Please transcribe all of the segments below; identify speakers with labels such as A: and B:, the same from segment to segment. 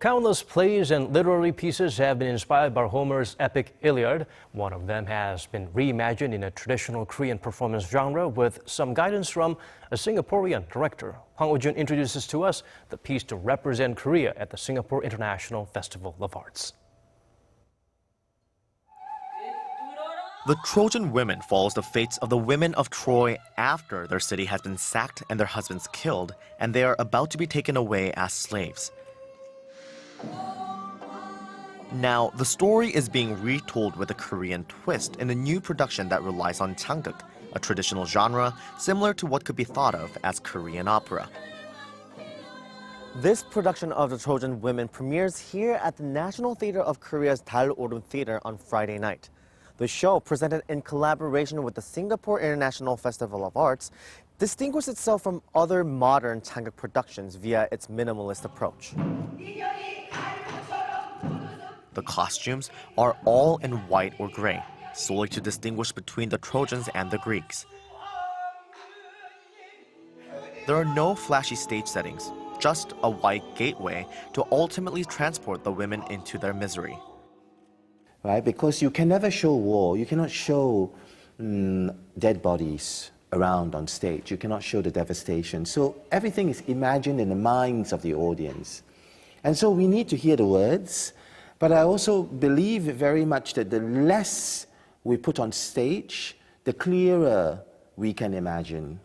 A: Countless plays and literary pieces have been inspired by Homer's epic Iliad. One of them has been reimagined in a traditional Korean performance genre with some guidance from a Singaporean director. Hwang Hojun introduces to us the piece to represent Korea at the Singapore International Festival of Arts.
B: The Trojan Women follows the fates of the women of Troy after their city has been sacked and their husbands killed, and they are about to be taken away as slaves. Now, the story is being retold with a Korean twist in a new production that relies on Changgeuk, a traditional genre similar to what could be thought of as Korean opera. This production of the Trojan Women premieres here at the National Theatre of Korea's Daloreum Theatre on Friday night. The show, presented in collaboration with the Singapore International Festival of Arts, distinguishes itself from other modern Changgeuk productions via its minimalist approach. The costumes are all in white or gray, solely to distinguish between the Trojans and the Greeks. There are no flashy stage settings, just a white gateway to ultimately transport the women into their misery.
C: Right, because you can never show war, you cannot show dead bodies around on stage, you cannot show the devastation. So everything is imagined in the minds of the audience. And so we need to hear the words, but I also believe very much that the less we put on stage, the clearer we can imagine.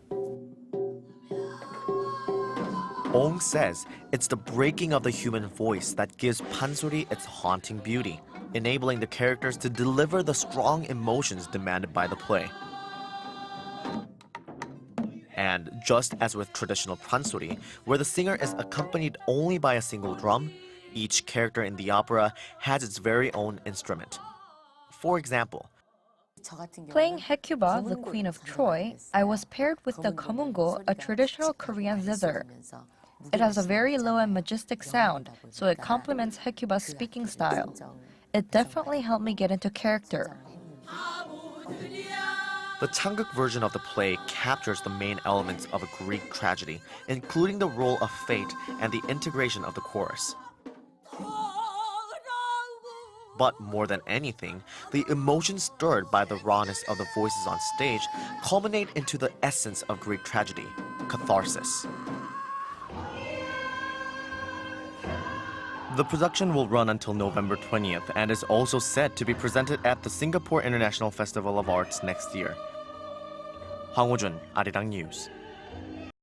B: Ong says it's the breaking of the human voice that gives pansori its haunting beauty, enabling the characters to deliver the strong emotions demanded by the play. And just as with traditional pansori, where the singer is accompanied only by a single drum, each character in the opera has its very own instrument. For example,
D: playing Hecuba, the Queen of Troy, I was paired with the Kum-mi, a traditional Korean zither. It has a very low and majestic sound, so it complements Hecuba's speaking style. It definitely helped me get into character.
B: The Changgeuk version of the play captures the main elements of a Greek tragedy, including the role of fate and the integration of the chorus. But more than anything, the emotions stirred by the rawness of the voices on stage culminate into the essence of Greek tragedy, catharsis. The production will run until November 20th and is also set to be presented at the Singapore International Festival of Arts next year. Hwang Hojun, Arirang News.